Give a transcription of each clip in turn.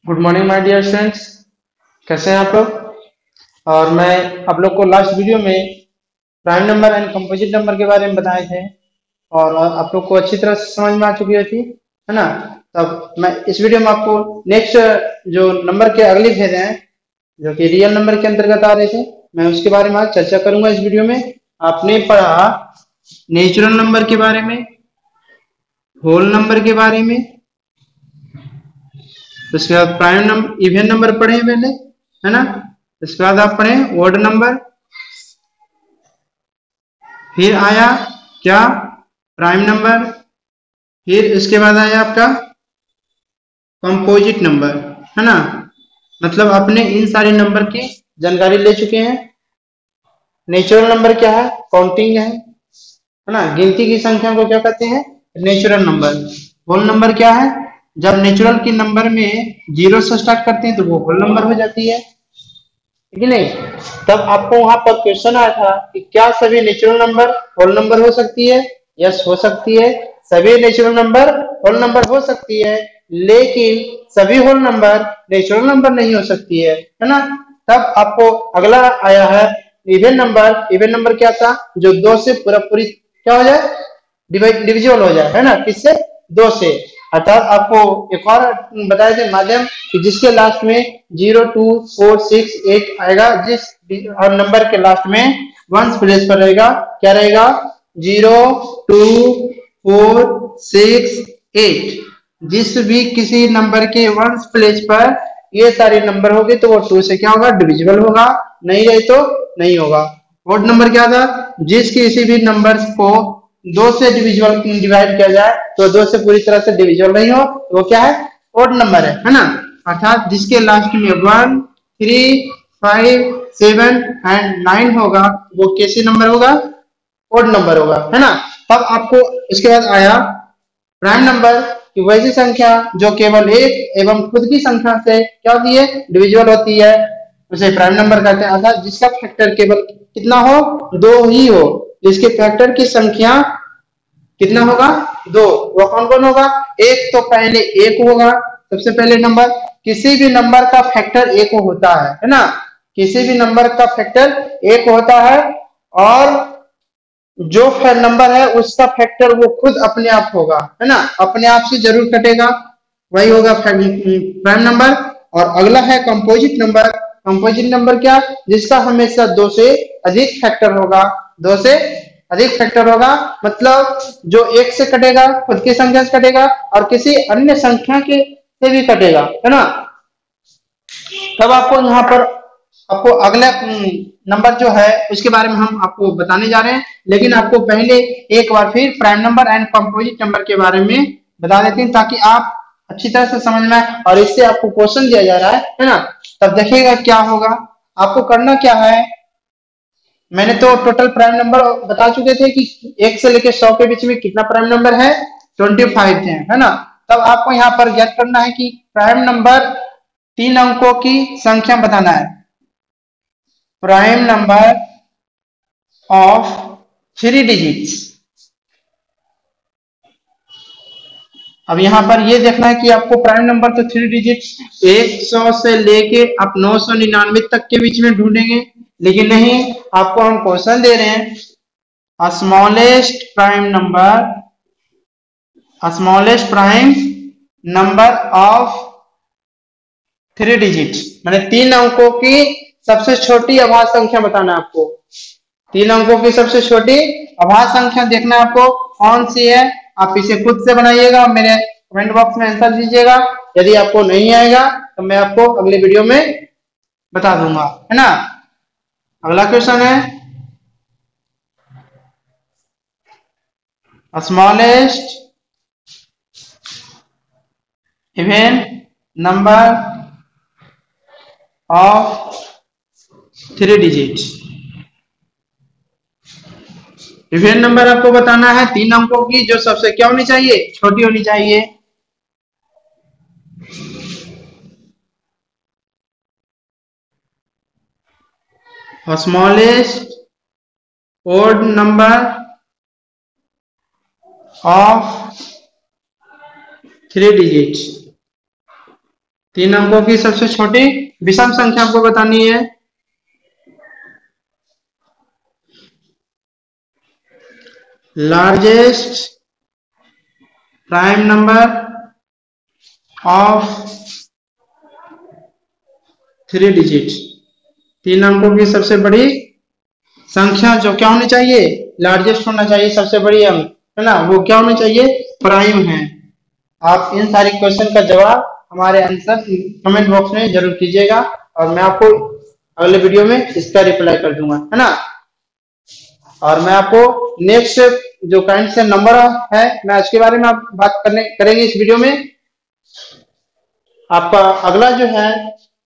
Good morning my dear students. कैसे हैं आप लोग। और मैं आप लोग को लास्ट वीडियो में prime number and composite number के बारे में बताए थे और आप लोग को अच्छी तरह से समझ में आ चुकी थी, है ना। तब मैं इस वीडियो में आपको नेक्स्ट जो नंबर के अगले भेद हैं जो कि रियल नंबर के अंतर्गत आ रहे थे, मैं उसके बारे में आज चर्चा करूंगा इस वीडियो में। आपने पढ़ा नेचुरल नंबर के बारे में, होल नंबर के बारे में, उसके बाद प्राइम नंबर इवन नंबर पढ़े हैं पहले, है ना। इसके बाद आप पढ़े ओड नंबर, फिर आया क्या प्राइम नंबर, फिर इसके बाद आया आपका कंपोजिट नंबर, है ना। मतलब आपने इन सारे नंबर की जानकारी ले चुके हैं। नेचुरल नंबर क्या है, काउंटिंग है ना। गिनती की संख्या को क्या कहते हैं, नेचुरल नंबर। होल नंबर क्या है, जब नेचुरल के नंबर में जीरो से स्टार्ट करते हैं तो वो होल नंबर हो जाती है कि नहीं। तब आपको वहां पर क्वेश्चन आया था कि क्या सभी नेचुरल नंबर होल नंबर हो सकती है। यस, हो सकती है। सभी नेचुरल नंबर होल नंबर हो सकती है, लेकिन सभी होल नंबर नेचुरल नंबर नहीं हो सकती है ना। तब आपको अगला आया है इवन नंबर। इवन नंबर क्या था, जो दो से पूरा पूरी क्या हो जाए, डिविजिबल हो जाए, है ना। किससे, दो से। अर्थात आपको एक और बताए थे माध्यम कि जिसके लास्ट में 0, 2, 4, 6, 8 आएगा, जिस और नंबर के लास्ट में वंस प्लेस पर रहेगा, क्या रहेगा, 0, 2, 4, 6, 8। जिस भी किसी नंबर के वंस प्लेस पर ये सारे नंबर होंगे तो वो 2 से क्या होगा, डिविजिबल होगा, नहीं रहे तो नहीं होगा। ओड नंबर क्या था, जिस किसी भी नंबर को 2 से डिवाइड किया जाए तो 2 से पूरी तरह से डिविजिबल नहीं हो, तो वो क्या है, ओड नंबर है ना। अर्थात जिसके लास्ट में 1, 3, 5, 7 एंड 9 होगा वो कैसे नंबर होगा, ओड नंबर होगा, है ना। तब आपको इसके बाद आया प्राइम नंबर की वैसी संख्या जो केवल एक एवं खुद की संख्या से क्या होती है, डिविजिबल होती है, उसे प्राइम नंबर कहते हैं। अर्थात जिसका फैक्टर केवल कितना हो, दो ही हो, जिसके फैक्टर की संख्या कितना होगा, दो। वो कौन कौन होगा, एक तो पहले एक होगा, सबसे पहले नंबर। किसी भी नंबर का फैक्टर एक होता है ना। किसी भी नंबर का फैक्टर एक होता है और जो नंबर है उसका फैक्टर वो खुद अपने आप होगा, है ना, अपने आप से जरूर कटेगा, वही होगा प्राइम नंबर। और अगला है कंपोजिट नंबर। कंपोजिट नंबर क्या, जिसका हमेशा दो से अधिक फैक्टर होगा, दो से अधिक फैक्टर होगा, मतलब जो एक से कटेगा, खुद की संख्या से कटेगा और किसी अन्य संख्या के से भी कटेगा, है ना। तब आपको यहाँ पर आपको अगला नंबर जो है उसके बारे में हम आपको बताने जा रहे हैं, लेकिन आपको पहले एक बार फिर prime number and composite number के बारे में बता देते हैं ताकि आप अच्छी तरह से समझ में आए। और इससे आपको क्वेश्चन दिया जा रहा है ना। तब देखिएगा क्या होगा, आपको करना क्या है। मैंने तो टोटल प्राइम नंबर बता चुके थे कि 1 से लेकर 100 के बीच में कितना प्राइम नंबर है, 25 थे, है ना। तब आपको यहाँ पर ज्ञात करना है कि प्राइम नंबर 3 अंकों की संख्या बताना है। Prime number of 3 digits. अब यहाँ पर ये देखना है कि आपको प्राइम नंबर तो 3 डिजिट 100 से लेके आप 999 तक के बीच में ढूंढेंगे, लेकिन नहीं, आपको हम क्वेश्चन दे रहे हैं smallest prime number of 3 digit, मैंने 3 अंकों की सबसे छोटी अभाज्य संख्या बताना है आपको। 3 अंकों की सबसे छोटी अभाज्य संख्या देखना है आपको कौन सी है। आप इसे खुद से बनाइएगा, मेरे कमेंट बॉक्स में आंसर दीजिएगा। यदि आपको नहीं आएगा तो मैं आपको अगले वीडियो में बता दूंगा, है ना। अगला क्वेश्चन है smallest even number of 3 digit. Even number आपको बताना है 3 अंकों की जो सबसे क्या होनी चाहिए, छोटी होनी चाहिए। Smallest odd number of 3 digit. 3 अंकों की सबसे छोटी विषम संख्या आपको बतानी है। Largest prime number of 3 digit, 3 अंकों की सबसे बड़ी संख्या जो क्या होनी चाहिए, लार्जेस्ट होना चाहिए, सबसे बड़ी अंक है ना, वो क्या होनी चाहिए, प्राइम है। आप इन सारे क्वेश्चन का जवाब हमारे आंसर कमेंट बॉक्स में जरूर कीजिएगा और मैं आपको अगले वीडियो में इसका रिप्लाई कर दूंगा, है ना। और मैं आपको नेक्स्ट जो काइंड से नंबर है, मैं उसके बारे में आप बात करेंगे इस वीडियो में। आपका अगला जो है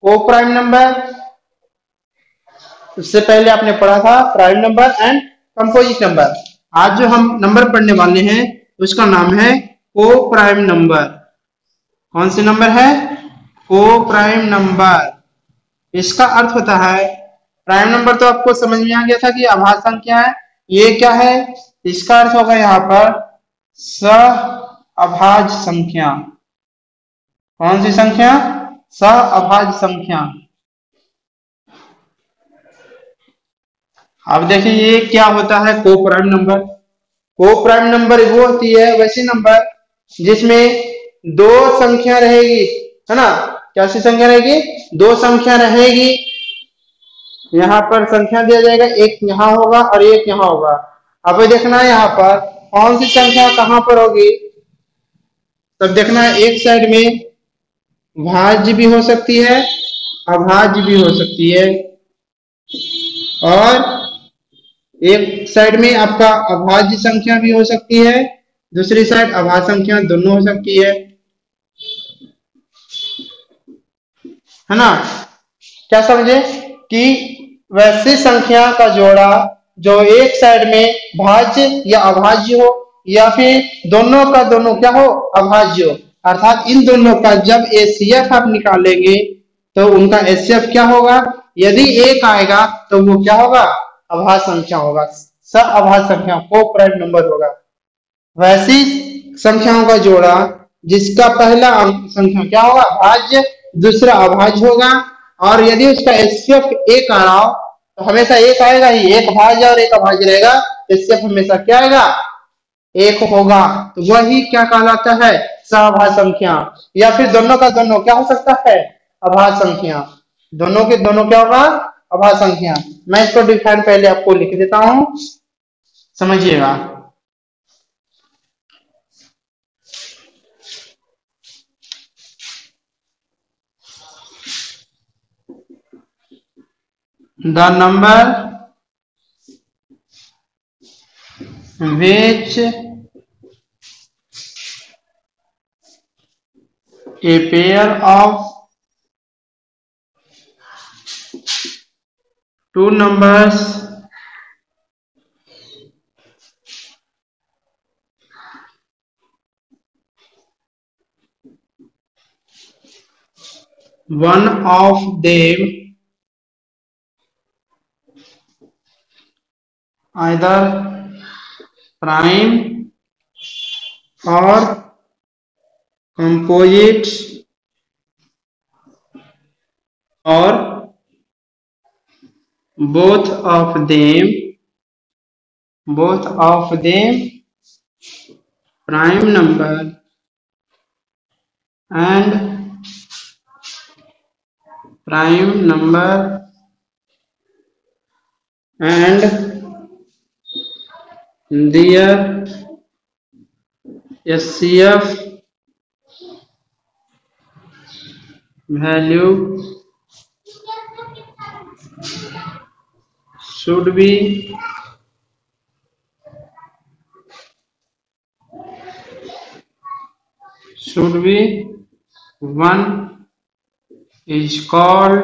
को प्राइम नंबर, उससे पहले आपने पढ़ा था prime number and composite number. आज जो हम नंबर पढ़ने वाले हैं उसका नाम है को प्राइम नंबर। कौन से नंबर है, को प्राइम नंबर। इसका अर्थ होता है, प्राइम नंबर तो आपको समझ में आ गया था कि अभाज्य संख्या है, ये क्या है, इसका अर्थ होगा यहाँ पर सहअभाज्य संख्या। कौन सी संख्या, सहअभाज्य संख्या। अब देखिए ये क्या होता है को प्राइम नंबर। को प्राइम नंबर वो होती है वैसी नंबर जिसमें दो संख्या रहेगी, है ना। कैसी संख्या रहेगी, दो संख्या रहेगी। यहाँ पर संख्या दिया जाएगा, एक यहाँ होगा और एक यहाँ होगा। अब देखना है यहाँ पर कौन सी संख्या कहाँ पर होगी, तब देखना है एक साइड में भाज्य भी हो सकती है, अभाज्य भी हो सकती है, और एक साइड में आपका अभाज्य संख्या भी हो सकती है, दूसरी साइड अभाज्य संख्या, दोनों हो सकती है ना। क्या समझे कि वैसी संख्या का जोड़ा जो एक साइड में भाज्य या अभाज्य हो, या फिर दोनों का दोनों क्या हो, अभाज्य हो। अर्थात इन दोनों का जब एचसीएफ आप निकालेंगे तो उनका एचसीएफ क्या होगा, यदि एक आएगा तो वो क्या होगा, अभाज्य संख्या होगा, सहअभाज्य संख्या, को प्राइम नंबर होगा। वैसी संख्याओं का जोड़ा जिसका पहला अंक संख्या क्या होगा, भाज्य, दूसरा अभाज्य होगा, और यदि उसका एचसीएफ एक आ रहा हो तो हमेशा एक आएगा ही, एक भाज्य और एक अभाज्य रहेगा, एचसीएफ हमेशा क्या आएगा, एक होगा, तो वही क्या कहलाता है, सहअभाज्य संख्या। या फिर दोनों का दोनों क्या हो सकता है, अभाज्य संख्या। दोनों के दोनों क्या होगा, अभाज्य संख्या। मैं इसको डिफाइन पहले आपको लिख देता हूं, समझिएगा। The number which a pair of two numbers one of them either prime or composite or both of them prime number and their HCF value should be 1 is called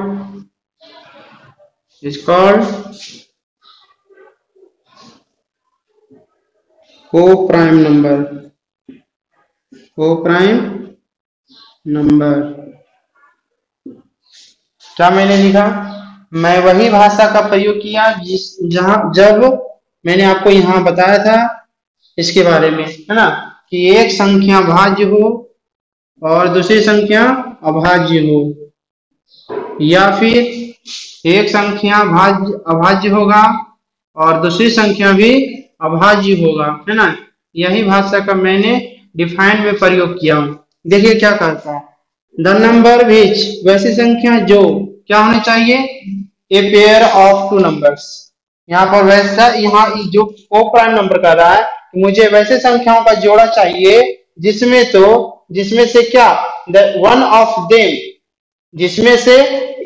को प्राइम नंबर। क्या मैंने लिखा, मैं वही भाषा का प्रयोग किया जब मैंने आपको यहाँ बताया था इसके बारे में, है ना, कि एक संख्या भाज्य हो और दूसरी संख्या अभाज्य हो, या फिर एक संख्या अभाज्य होगा और दूसरी संख्या भी अभाज्य होगा, है ना। यही भाषा का मैंने डिफाइन में प्रयोग किया हूं। देखिए क्या कहता है, द नंबर विच, वैसी संख्या जो क्या होनी चाहिए, ए पेयर ऑफ टू नंबर्स। यहाँ पर वैसा, यहाँ जो को प्राइम नंबर कर रहा है, मुझे वैसे संख्याओं का जोड़ा चाहिए जिसमें से क्या, द वन ऑफ देम, जिसमें से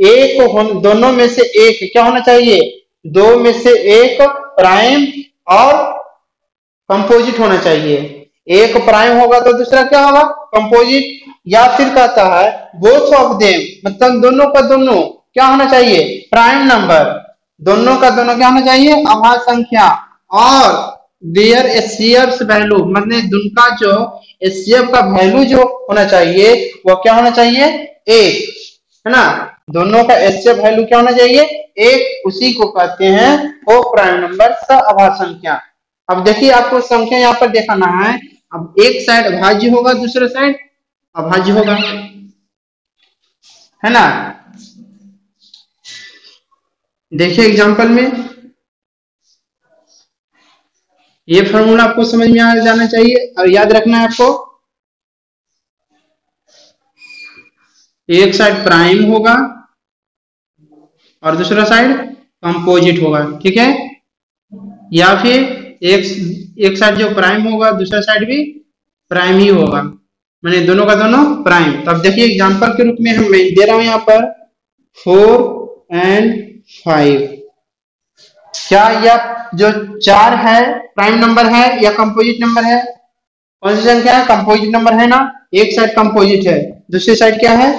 एक दोनों में से एक क्या होना चाहिए, दो में से एक प्राइम और कंपोजिट होना चाहिए। एक प्राइम होगा तो दूसरा क्या होगा, कंपोजिट। या फिर कहता है बोथ ऑफ देम, मतलब दोनों का दोनों क्या होना चाहिए, प्राइम नंबर। दोनों का दोनों क्या होना चाहिए, अभाज्य संख्या। और देयर एचसीएफ वैल्यू, मतलब उनका जो एचसीएफ का वैल्यू जो होना चाहिए वो क्या होना चाहिए, एक, है ना। दोनों का एचसीएफ वैल्यू क्या होना चाहिए, एक। उसी को कहते हैं को प्राइम नंबर, अभाज्य संख्या। अब देखिए आपको संख्या यहाँ पर दिखाना है। अब एक साइड अभाज्य होगा, दूसरा साइड अभाज्य होगा, है ना। देखिए एग्जांपल में ये फॉर्मूला आपको समझ में आ जाना चाहिए और याद रखना है आपको। एक साइड प्राइम होगा और दूसरा साइड कंपोजिट होगा, ठीक है। या फिर एक साइड जो प्राइम होगा दूसरा साइड भी प्राइम ही होगा, मैंने दोनों का दोनों प्राइम। तब देखिए एग्जांपल के रूप में हम दे रहा हूं यहाँ पर 4 and 5। क्या यह जो 4 है प्राइम नंबर है या कंपोजिट नंबर है, कौन सी संख्या है, कंपोजिट नंबर है ना। एक साइड कंपोजिट है, दूसरी साइड क्या है,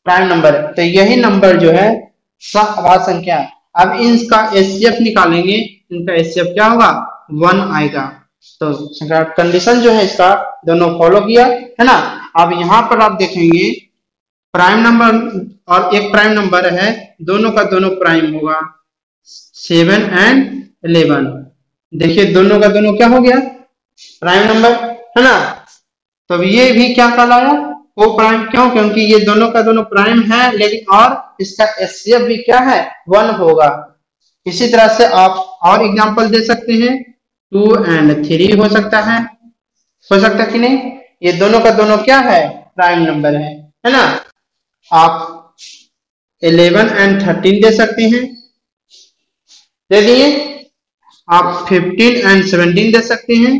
प्राइम नंबर है। तो यही नंबर जो है अभाज्य संख्या है। अब इनका एचसीएफ निकालेंगे, इनका एचसीएफ क्या होगा, 1 आएगा। तो कंडीशन जो है इसका दोनों फॉलो किया, है ना। अब यहाँ पर आप देखेंगे प्राइम नंबर और एक प्राइम नंबर है, दोनों का दोनों प्राइम होगा, 7 and 11। देखिए दोनों का दोनों क्या हो गया, प्राइम नंबर, है ना। तो ये भी क्या कहलाया, को प्राइम। क्यों, क्योंकि ये दोनों का दोनों प्राइम है, लेकिन और इसका एचसीएफ भी क्या है, 1 होगा। इसी तरह से आप और एग्जांपल दे सकते हैं, 2 and 3 हो सकता है कि नहीं। ये दोनों का दोनों क्या है, प्राइम नंबर है ना। आप 11 and 13 दे सकते हैं, दे दिए। आप 15 and 17 दे सकते हैं,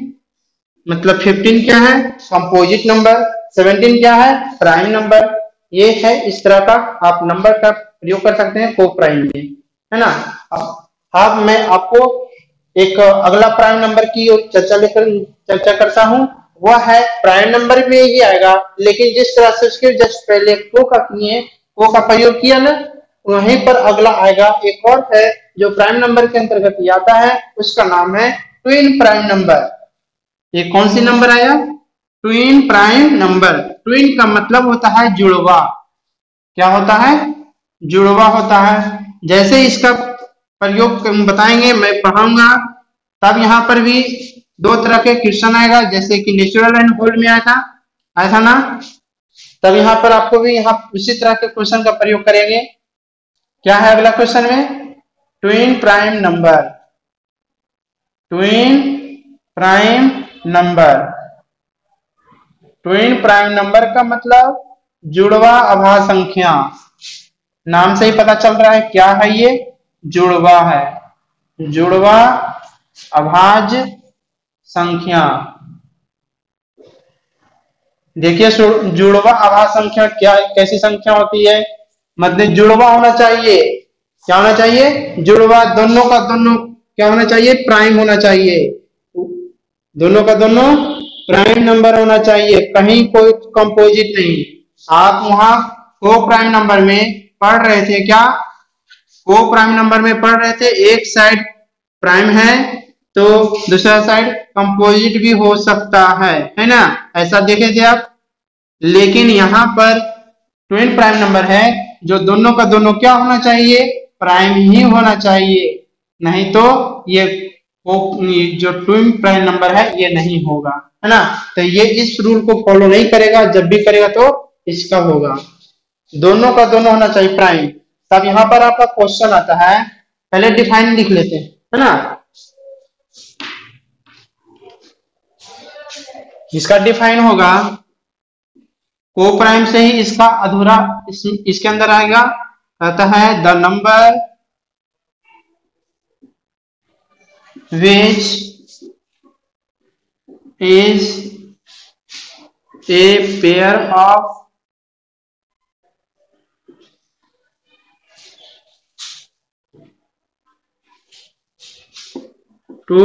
मतलब 15 क्या है, कंपोजिट नंबर, 17 क्या है, प्राइम नंबर। ये है, इस तरह का आप नंबर का प्रयोग कर सकते हैं को प्राइम में, है ना। अब मैं आपको एक अगला प्राइम नंबर की चर्चा करता हूं। वह है प्राइम नंबर में ही आएगा, लेकिन जिस तरह से उसके जस्ट पहले को का प्रयोग किया ना, वहीं पर अगला आएगा एक और है जो प्राइम नंबर के अंतर्गत ही आता है, उसका नाम है ट्विन प्राइम नंबर। ये कौन सी नंबर आया, ट्विन प्राइम नंबर। ट्विन का मतलब होता है जुड़वा। क्या होता है, जुड़वा होता है। जैसे इसका प्रयोग बताएंगे, मैं पढ़ाऊंगा, तब यहाँ पर भी दो तरह के क्वेश्चन आएगा, जैसे कि नेचुरल एंड होल में आया था ना। तब यहाँ पर आपको भी यहाँ उसी तरह के क्वेश्चन का प्रयोग करेंगे। क्या है अगला क्वेश्चन में, twin prime number. Twin prime number, twin prime number का मतलब जुड़वा अभाज्य संख्या। नाम से ही पता चल रहा है क्या है, ये जुड़वा है, जुड़वा अभाज्य संख्या। देखिए जुड़वा अभाज्य संख्या क्या, कैसी संख्या होती है, मतलब जुड़वा होना चाहिए। क्या होना चाहिए, जुड़वा, दोनों का दोनों क्या होना चाहिए, प्राइम होना चाहिए। दोनों का दोनों प्राइम नंबर होना चाहिए, कहीं कोई कंपोजिट नहीं। आप वहां को प्राइम नंबर में पढ़ रहे थे, क्या को प्राइम नंबर में पढ़ रहे थे, एक साइड प्राइम है तो दूसरा साइड कंपोजिट भी हो सकता है ना, ऐसा देखे थे आप। लेकिन यहाँ पर ट्विन प्राइम नंबर है, जो दोनों का दोनों क्या होना चाहिए, प्राइम ही होना चाहिए, नहीं तो ये जो ट्विन प्राइम नंबर है ये नहीं होगा, है ना। तो ये इस रूल को फॉलो नहीं करेगा, जब भी करेगा तो इसका होगा, दोनों का दोनों होना चाहिए प्राइम। तब यहाँ पर आपका क्वेश्चन आता है, पहले डिफाइन लिख लेते हैं, है ना। इसका डिफाइन होगा, को प्राइम से ही इसका अधूरा इसके अंदर आएगा, कहता है the number which is a pair of two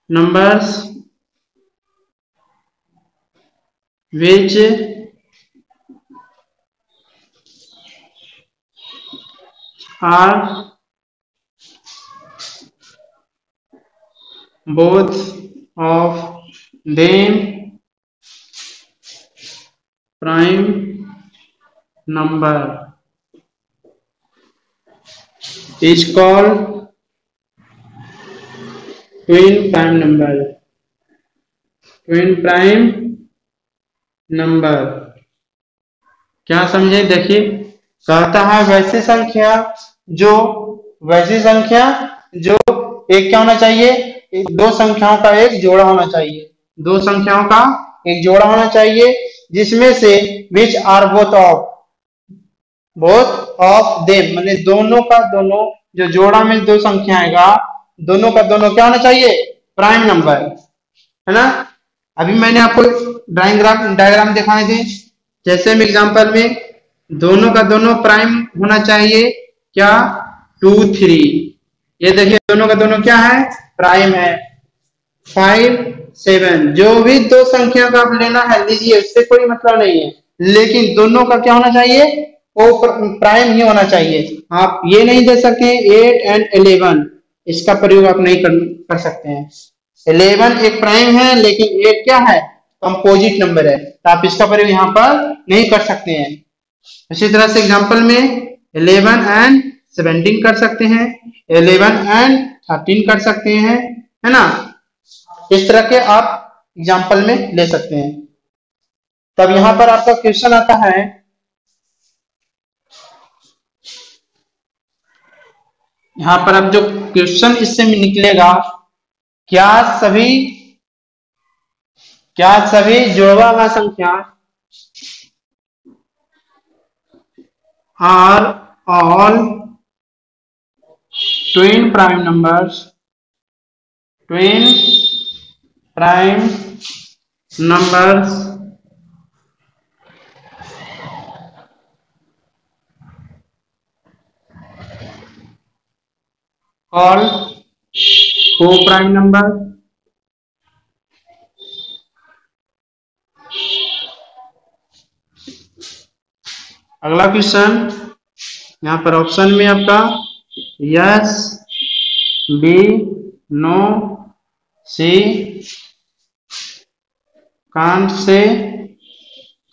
numbers which are both of them prime number is called twin prime number. Twin prime number क्या समझे, देखिए कहता है वैसी संख्या जो एक क्या होना चाहिए, दो संख्याओं का एक जोड़ा होना चाहिए, दो संख्याओं का एक जोड़ा होना चाहिए, जिसमें से which are both of them, माने दोनों का दोनों, जो जोड़ा में दो संख्या आएगा, दोनों का दोनों क्या होना चाहिए, प्राइम नंबर, है ना। अभी मैंने आपको डायग्राम दिखाए थे, जैसे में एग्जांपल में दोनों का दोनों प्राइम होना चाहिए, क्या 2 3, ये देखिए दोनों का दोनों क्या है, प्राइम है। 5 7, जो भी दो संख्या का आप लेना है लीजिए, उससे कोई मतलब नहीं है, लेकिन दोनों का क्या होना चाहिए, वो प्राइम ही होना चाहिए। आप ये नहीं दे सकते 8 एंड 11, इसका प्रयोग आप नहीं कर सकते हैं। 11 एक प्राइम है, लेकिन 8 क्या है, कंपोजिट नंबर है, तो आप इसका प्रयोग यहाँ पर नहीं कर सकते हैं। इसी तरह से एग्जांपल में 11 एंड 17 कर सकते हैं, 11 एंड 13 कर सकते हैं, है ना। इस तरह के आप एग्जांपल में ले सकते हैं। तब यहाँ पर आपका क्वेश्चन आता है, यहाँ पर अब जो क्वेश्चन इससे निकलेगा, क्या सभी जुड़वा हुआ संख्या are all twin prime numbers called co-prime number। अगला क्वेश्चन यहाँ पर ऑप्शन में आपका yes, B, no, C, can't say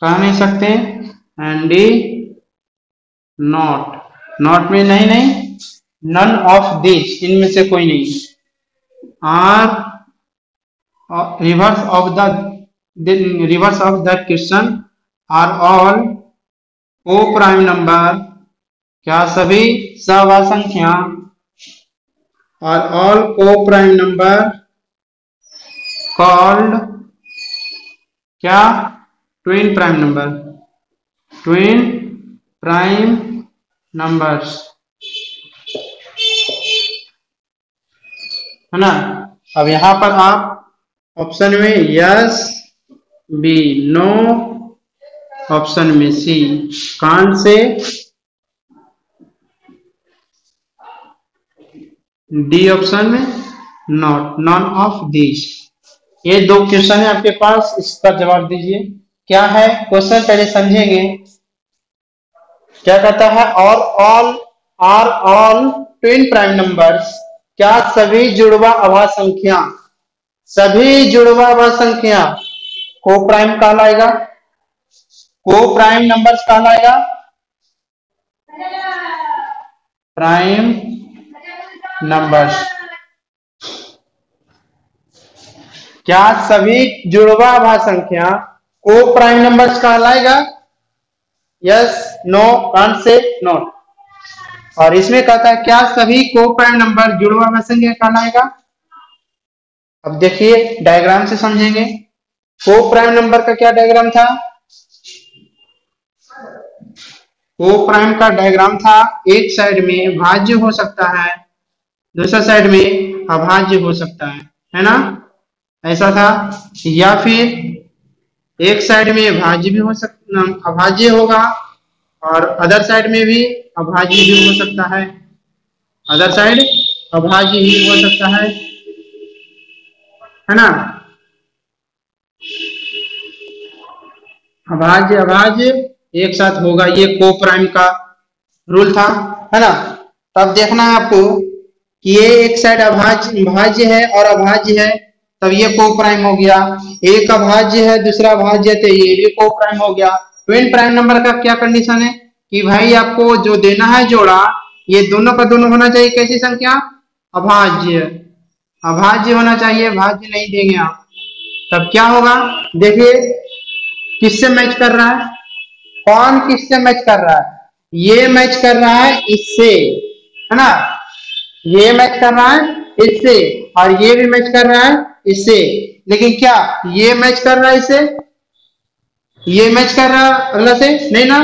कह नहीं सकते, एंड डी नॉट में नहीं, नन ऑफ दिस, इनमें से कोई नहीं। Or reverse of that question are all coprime number, क्या सभी सवा संख्या, और all coprime number called क्या, ट्विन प्राइम नंबर्स, है ना। अब यहां पर आप ऑप्शन में यस, बी, नो, ऑप्शन में सी, कांट से, डी ऑप्शन में नॉन ऑफ दिस। ये दो क्वेश्चन है आपके पास, इसका जवाब दीजिए। क्या है क्वेश्चन, पहले समझेंगे। क्या कहता है, और all are all twin prime numbers, क्या सभी जुड़वा अभाज्य संख्या को प्राइम कहलाएगा, को प्राइम नंबर्स कहलाएगा, प्राइम नंबर्स। क्या सभी जुड़वा अभाज्य संख्या को प्राइम नंबर्स कहलाएगा? Yes, no, can't say not. और इसमें कहता है क्या सभी को प्राइम नंबर जुड़वा अभाज्य संख्या कहलाएगा? अब देखिए डायग्राम से समझेंगे। को प्राइम नंबर का क्या डायग्राम था? को प्राइम का डायग्राम था, एक साइड में भाज्य हो सकता है, दूसरा साइड में अभाज्य हो सकता है ना, ऐसा था। या फिर एक साइड में भाज्य भी हो सकता, अभाज्य होगा, और अदर साइड में भी अभाज्य भी हो सकता है, अदर साइड अभाज्य ही हो सकता है ना। अभाज्य अभाज्य एक साथ होगा, ये को प्राइम का रूल था, है ना। तब देखना है आपको कि ये एक साइड अभाज्य है और अभाज्य है, तब ये को प्राइम हो गया। एक अभाज्य है दूसरा अभाज्य है, तो ये भी को प्राइम हो गया। ट्विन प्राइम नंबर का क्या कंडीशन है कि भाई आपको जो देना है जोड़ा, ये दोनों का दोनों होना चाहिए कैसी संख्या? अभाज्य, अभाज्य होना चाहिए, भाज्य नहीं देंगे आप। तब क्या होगा? देखिए किससे मैच कर रहा है, कौन किससे मैच कर रहा है? ये मैच कर रहा है इससे, है ना, ये मैच कर रहा है इससे, और ये भी मैच कर रहा है इससे। लेकिन क्या ये मैच कर रहा है इससे? ये मैच कर रहा है अगला से? नहीं ना,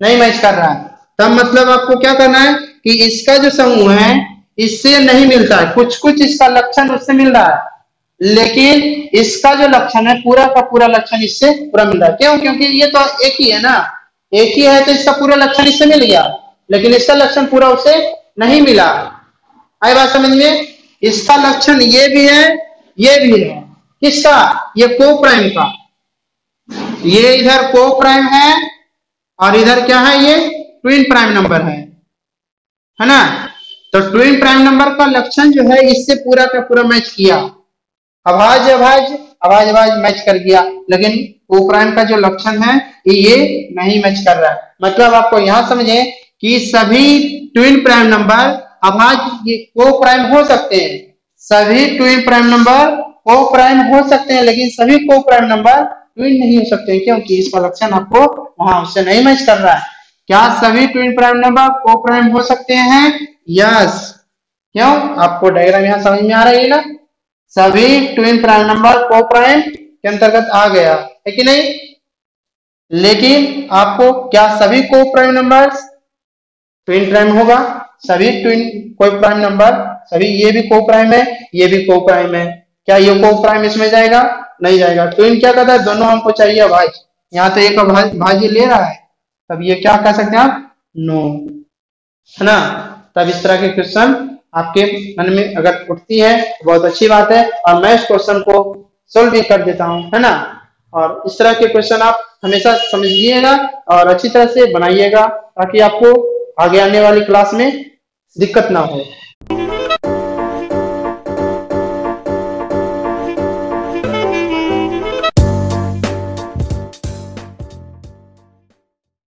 नहीं मैच कर रहा है। तब मतलब आपको क्या करना है कि इसका जो समूह है इससे नहीं मिलता है, कुछ कुछ इसका लक्षण उससे मिल रहा है, लेकिन इसका जो लक्षण है पूरा का पूरा लक्षण इससे पूरा मिल रहा है। क्यों? क्योंकि ये तो एक ही है ना, एक ही है, तो इसका पूरा लक्षण इससे मिल गया, लेकिन इसका लक्षण पूरा उससे नहीं मिला। आई बात समझ में? इसका लक्षण ये भी है, ये भी है, किसका? ये को प्राइम का। ये इधर को प्राइम है और इधर क्या है? ये ट्विन प्राइम नंबर है ना। तो ट्विन प्राइम नंबर का लक्षण जो है इससे पूरा का पूरा मैच किया, अभाज्य अभाज्य अभाज्य अभाज्य मैच कर गया, लेकिन को प्राइम का जो लक्षण है ये नहीं मैच कर रहा है। मतलब आपको यहां समझे कि सभी ट्विन प्राइम नंबर अभाज्य को प्राइम हो सकते हैं, सभी ट्विन प्राइम नंबर को प्राइम हो सकते हैं, लेकिन सभी को प्राइम नंबर ट्विन नहीं हो सकते, क्योंकि इसका लक्षण आपको वहां उससे नहीं मैच कर रहा है। क्या सभी ट्विन प्राइम नंबर को प्राइम हो सकते हैं? यस। क्यों? आपको डायग्राम यहां समझ में आ रही है ना, सभी ट्विन प्राइम नंबर को प्राइम के अंतर्गत आ गया है कि नहीं। लेकिन आपको क्या सभी को प्राइम नंबर ट्विन प्राइम होगा? सभी ट्विन को प्राइम नंबर, सभी, ये भी को प्राइम है, ये भी को प्राइम है, क्या ये को प्राइम इसमें जाएगा? नहीं जाएगा। ट्विन क्या कहता है? दोनों हमको चाहिए अभाज्य, यहाँ तो एक अभाज्य ले रहा है, तब ये क्या कह सकते हैं आप? नो, है ना। तब इस तरह के क्वेश्चन आपके मन में अगर उठती है बहुत अच्छी बात है, और मैं इस क्वेश्चन को सोल्व भी कर देता हूं, है ना। और इस तरह के क्वेश्चन आप हमेशा समझिएगा और अच्छी तरह से बनाइएगा, ताकि आपको आगे आने वाली क्लास में दिक्कत ना हो।